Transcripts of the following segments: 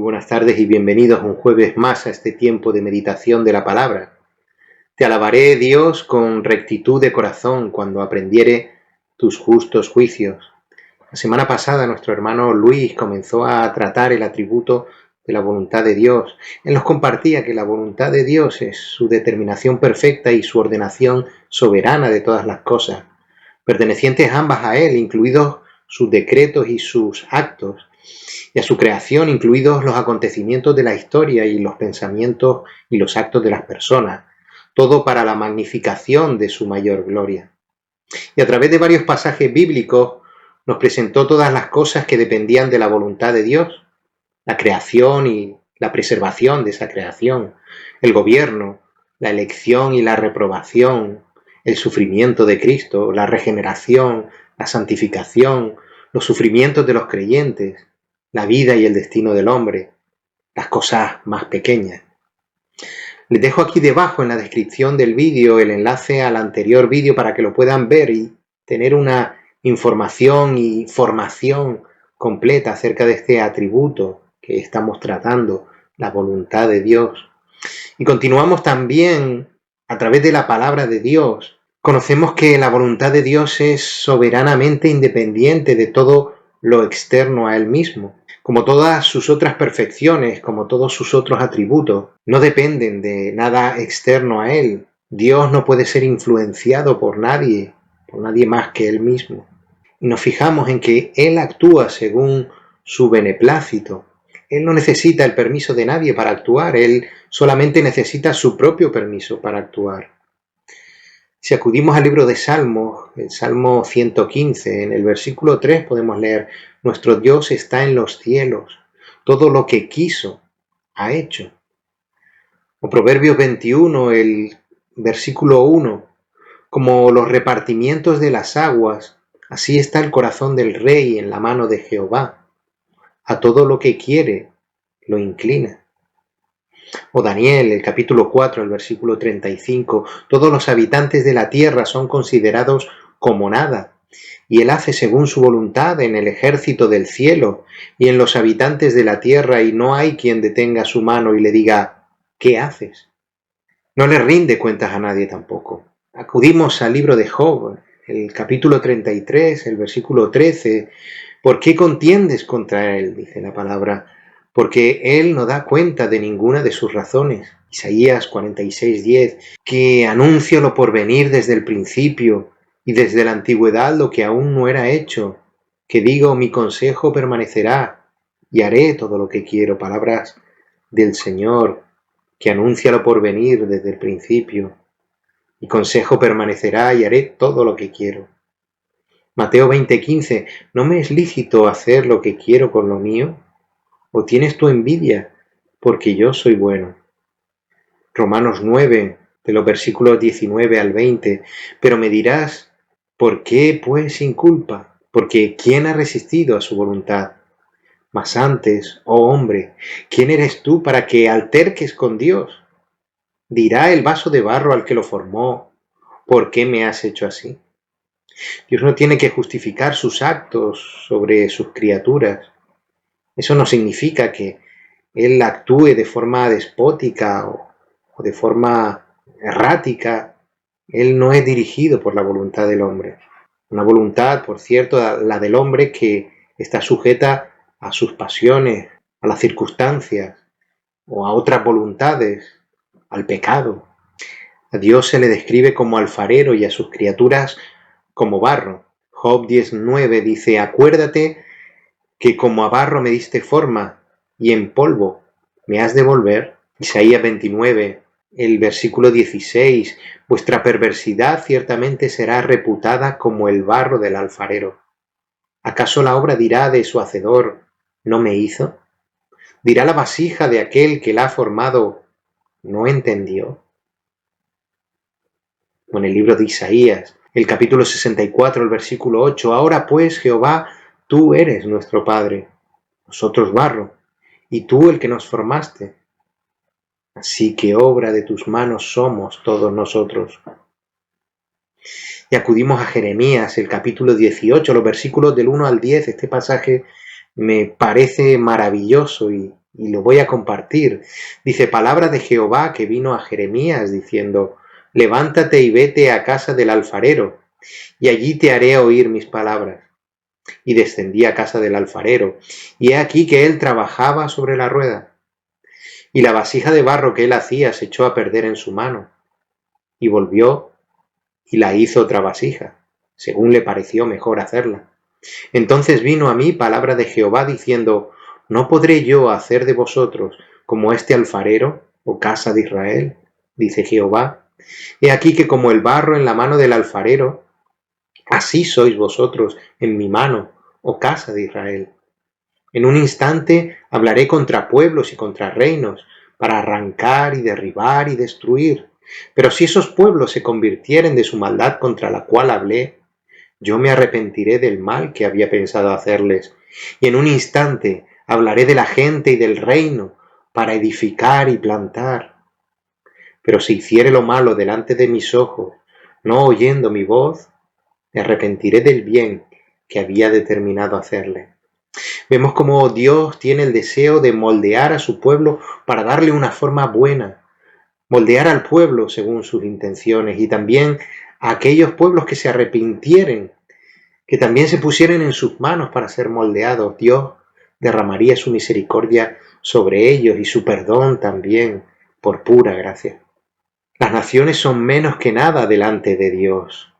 buenas tardes y bienvenidos un jueves más a este tiempo de meditación de la palabra. Te alabaré, Dios, con rectitud de corazón cuando aprendiere tus justos juicios. La semana pasada nuestro hermano Luis comenzó a tratar el atributo de la voluntad de Dios. Él nos compartía que la voluntad de Dios es su determinación perfecta y su ordenación soberana de todas las cosas, pertenecientes ambas a Él, incluidos sus decretos y sus actos, y a su creación, incluidos los acontecimientos de la historia y los pensamientos y los actos de las personas, todo para la magnificación de su mayor gloria. Y a través de varios pasajes bíblicos nos presentó todas las cosas que dependían de la voluntad de Dios, la creación y la preservación de esa creación, el gobierno, la elección y la reprobación, el sufrimiento de Cristo, la regeneración, la santificación, los sufrimientos de los creyentes, la vida y el destino del hombre, las cosas más pequeñas. Les dejo aquí debajo en la descripción del vídeo el enlace al anterior vídeo para que lo puedan ver y tener una información y formación completa acerca de este atributo que estamos tratando, la voluntad de Dios. Y continuamos también a través de la palabra de Dios. Conocemos que la voluntad de Dios es soberanamente independiente de todo lo externo a Él mismo. Como todas sus otras perfecciones, como todos sus otros atributos, no dependen de nada externo a Él. Dios no puede ser influenciado por nadie más que Él mismo. Y nos fijamos en que Él actúa según su beneplácito. Él no necesita el permiso de nadie para actuar, Él solamente necesita su propio permiso para actuar. Si acudimos al libro de Salmos, el Salmo 115, en el versículo 3 podemos leer: nuestro Dios está en los cielos, todo lo que quiso ha hecho. O Proverbios 21, el versículo 1, como los repartimientos de las aguas, así está el corazón del rey en la mano de Jehová. A todo lo que quiere lo inclina. O Daniel, el capítulo 4, el versículo 35, todos los habitantes de la tierra son considerados como nada, y Él hace según su voluntad en el ejército del cielo y en los habitantes de la tierra, y no hay quien detenga su mano y le diga: ¿qué haces? No le rinde cuentas a nadie tampoco. Acudimos al libro de Job, el capítulo 33, el versículo 13. ¿Por qué contiendes contra él?, dice la palabra, porque él no da cuenta de ninguna de sus razones. Isaías 46:10, que anuncio lo por venir desde el principio y desde la antigüedad lo que aún no era hecho, que digo: mi consejo permanecerá y haré todo lo que quiero. Palabras del Señor, que anuncia lo por venir desde el principio. Mi consejo permanecerá y haré todo lo que quiero. Mateo 20:15, ¿no me es lícito hacer lo que quiero con lo mío? ¿O tienes tu envidia porque yo soy bueno? Romanos 9, de los versículos 19 al 20, pero me dirás: ¿por qué pues sin culpa? Porque ¿quién ha resistido a su voluntad? Mas antes, oh hombre, ¿quién eres tú para que alterques con Dios? Dirá el vaso de barro al que lo formó: ¿por qué me has hecho así? Dios no tiene que justificar sus actos sobre sus criaturas. Eso no significa que Él actúe de forma despótica o de forma errática. Él no es dirigido por la voluntad del hombre. Una voluntad, por cierto, la del hombre, que está sujeta a sus pasiones, a las circunstancias o a otras voluntades, al pecado. A Dios se le describe como alfarero y a sus criaturas como barro. Job 10:9 dice: acuérdate que como a barro me diste forma y en polvo me has de volver. Isaías 29, el versículo 16, vuestra perversidad ciertamente será reputada como el barro del alfarero. ¿Acaso la obra dirá de su hacedor: no me hizo? ¿Dirá la vasija de aquel que la ha formado: no entendió? O en el libro de Isaías, el capítulo 64, el versículo 8, ahora pues, Jehová, tú eres nuestro Padre, nosotros barro, y tú el que nos formaste. Así que obra de tus manos somos todos nosotros. Y acudimos a Jeremías, el capítulo 18, los versículos del 1 al 10. Este pasaje me parece maravilloso y y lo voy a compartir. Dice, palabra de Jehová que vino a Jeremías diciendo, levántate y vete a casa del alfarero, y allí te haré oír mis palabras. Y descendí a casa del alfarero, y he aquí que él trabajaba sobre la rueda, y la vasija de barro que él hacía se echó a perder en su mano, y volvió y la hizo otra vasija, según le pareció mejor hacerla. Entonces vino a mí palabra de Jehová diciendo, ¿no podré yo hacer de vosotros como este alfarero, oh casa de Israel? Dice Jehová. He aquí que como el barro en la mano del alfarero, así sois vosotros en mi mano, oh casa de Israel. En un instante hablaré contra pueblos y contra reinos, para arrancar y derribar y destruir. Pero si esos pueblos se convirtieren de su maldad contra la cual hablé, yo me arrepentiré del mal que había pensado hacerles, y en un instante hablaré de la gente y del reino, para edificar y plantar. Pero si hiciere lo malo delante de mis ojos, no oyendo mi voz, me arrepentiré del bien que había determinado hacerle. Vemos cómo Dios tiene el deseo de moldear a su pueblo para darle una forma buena, moldear al pueblo según sus intenciones y también a aquellos pueblos que se arrepintieren, que también se pusieran en sus manos para ser moldeados. Dios derramaría su misericordia sobre ellos y su perdón también por pura gracia. Las naciones son menos que nada delante de Dios.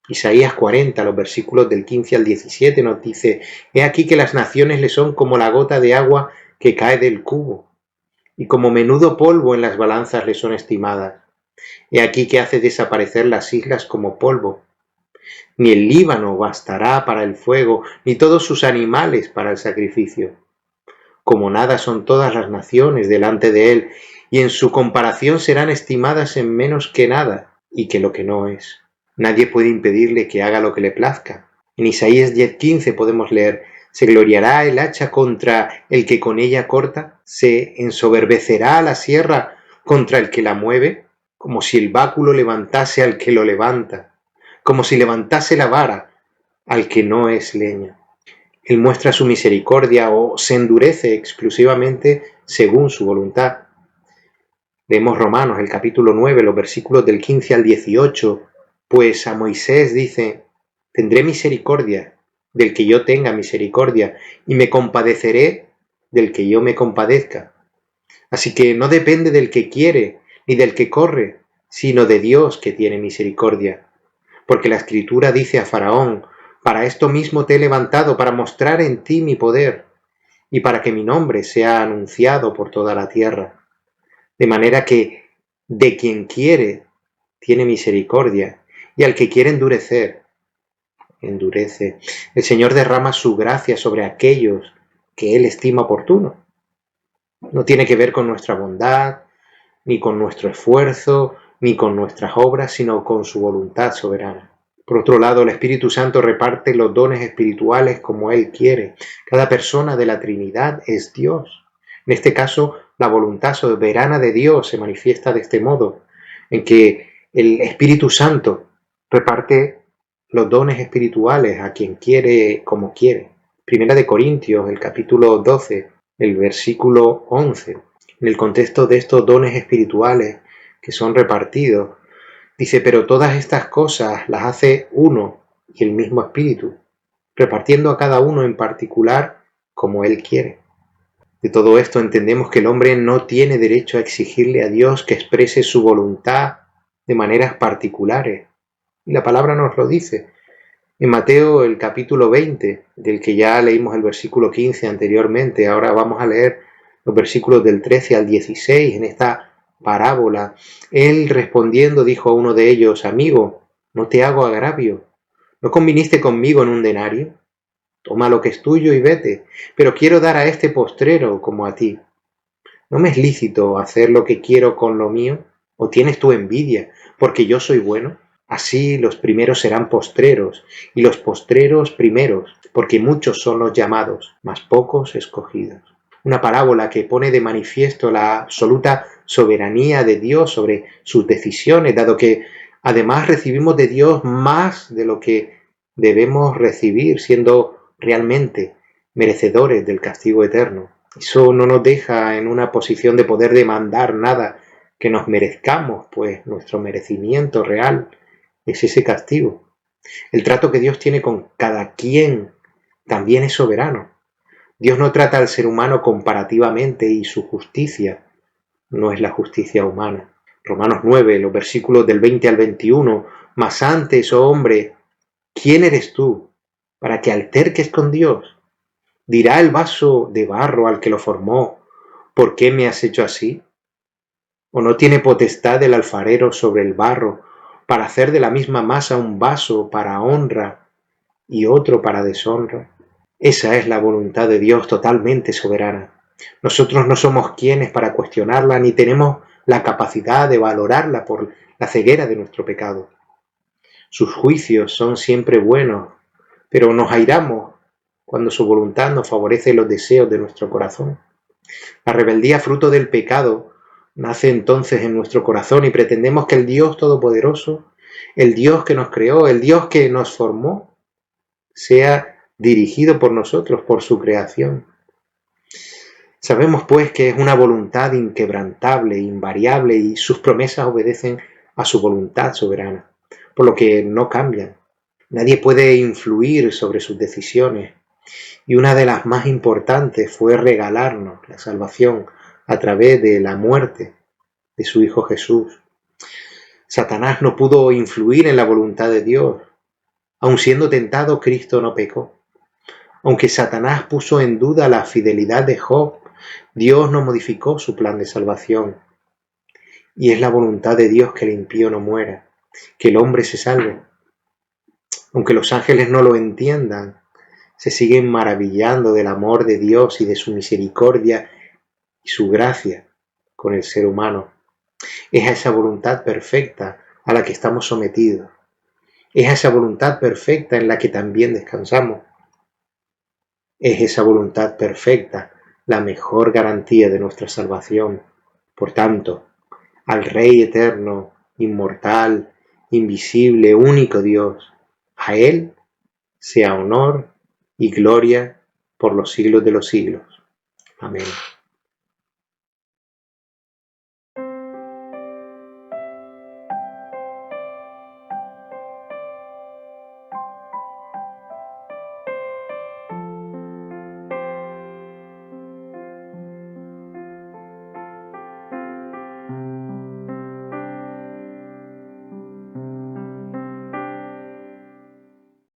Isaías 40, los versículos del 15 al 17 nos dice, he aquí que las naciones le son como la gota de agua que cae del cubo, y como menudo polvo en las balanzas le son estimadas. He aquí que hace desaparecer las islas como polvo. Ni el Líbano bastará para el fuego, ni todos sus animales para el sacrificio. Como nada son todas las naciones delante de él, y en su comparación serán estimadas en menos que nada, y que lo que no es. Nadie puede impedirle que haga lo que le plazca. En Isaías 10:15 podemos leer, ¿se gloriará el hacha contra el que con ella corta? ¿Se ensoberbecerá la sierra contra el que la mueve? Como si el báculo levantase al que lo levanta, como si levantase la vara al que no es leña. Él muestra su misericordia o se endurece exclusivamente según su voluntad. Leemos Romanos, el capítulo 9, los versículos del 15 al 18, pues a Moisés dice, tendré misericordia del que yo tenga misericordia y me compadeceré del que yo me compadezca. Así que no depende del que quiere ni del que corre, sino de Dios que tiene misericordia. Porque la Escritura dice a Faraón, para esto mismo te he levantado, para mostrar en ti mi poder, y para que mi nombre sea anunciado por toda la tierra. De manera que de quien quiere tiene misericordia, y al que quiere endurecer, endurece. El Señor derrama su gracia sobre aquellos que Él estima oportuno. No tiene que ver con nuestra bondad, ni con nuestro esfuerzo, ni con nuestras obras, sino con su voluntad soberana. Por otro lado, el Espíritu Santo reparte los dones espirituales como Él quiere. Cada persona de la Trinidad es Dios. En este caso, la voluntad soberana de Dios se manifiesta de este modo, en que el Espíritu Santo reparte los dones espirituales a quien quiere como quiere. Primera de Corintios, el capítulo 12, el versículo 11. En el contexto de estos dones espirituales que son repartidos, dice, pero todas estas cosas las hace uno y el mismo Espíritu, repartiendo a cada uno en particular como Él quiere. De todo esto entendemos que el hombre no tiene derecho a exigirle a Dios que exprese su voluntad de maneras particulares. Y la palabra nos lo dice. En Mateo el capítulo 20, del que ya leímos el versículo 15 anteriormente, ahora vamos a leer los versículos del 13 al 16 en esta parábola. Él respondiendo dijo a uno de ellos, amigo, no te hago agravio, ¿no conviniste conmigo en un denario? Toma lo que es tuyo y vete, pero quiero dar a este postrero como a ti. ¿No me es lícito hacer lo que quiero con lo mío? ¿O tienes tú envidia, porque yo soy bueno? Así los primeros serán postreros, y los postreros primeros, porque muchos son los llamados, mas pocos escogidos. Una parábola que pone de manifiesto la absoluta soberanía de Dios sobre sus decisiones, dado que además recibimos de Dios más de lo que debemos recibir, siendo realmente merecedores del castigo eterno. Eso no nos deja en una posición de poder demandar nada que nos merezcamos, pues nuestro merecimiento real es ese castigo. El trato que Dios tiene con cada quien también es soberano. Dios no trata al ser humano comparativamente y su justicia no es la justicia humana. Romanos 9, los versículos del 20 al 21, mas antes, oh hombre, ¿quién eres tú para que alterques con Dios? Dirá el vaso de barro al que lo formó, ¿por qué me has hecho así? ¿O no tiene potestad el alfarero sobre el barro para hacer de la misma masa un vaso para honra y otro para deshonra? Esa es la voluntad de Dios totalmente soberana. Nosotros no somos quienes para cuestionarla ni tenemos la capacidad de valorarla por la ceguera de nuestro pecado. Sus juicios son siempre buenos, pero nos airamos cuando su voluntad nos favorece los deseos de nuestro corazón. La rebeldía fruto del pecado nace entonces en nuestro corazón y pretendemos que el Dios Todopoderoso, el Dios que nos creó, el Dios que nos formó, sea dirigido por nosotros, por su creación. Sabemos pues que es una voluntad inquebrantable, invariable y sus promesas obedecen a su voluntad soberana, por lo que no cambian. Nadie puede influir sobre sus decisiones y una de las más importantes fue regalarnos la salvación a través de la muerte de su Hijo Jesús. Satanás no pudo influir en la voluntad de Dios. Aun siendo tentado, Cristo no pecó. Aunque Satanás puso en duda la fidelidad de Job, Dios no modificó su plan de salvación. Y es la voluntad de Dios que el impío no muera, que el hombre se salve. Aunque los ángeles no lo entiendan, se siguen maravillando del amor de Dios y de su misericordia y su gracia con el ser humano. Es a esa voluntad perfecta a la que estamos sometidos. Es a esa voluntad perfecta en la que también descansamos. Es esa voluntad perfecta la mejor garantía de nuestra salvación. Por tanto, al Rey eterno, inmortal, invisible, único Dios, a Él sea honor y gloria por los siglos de los siglos. Amén.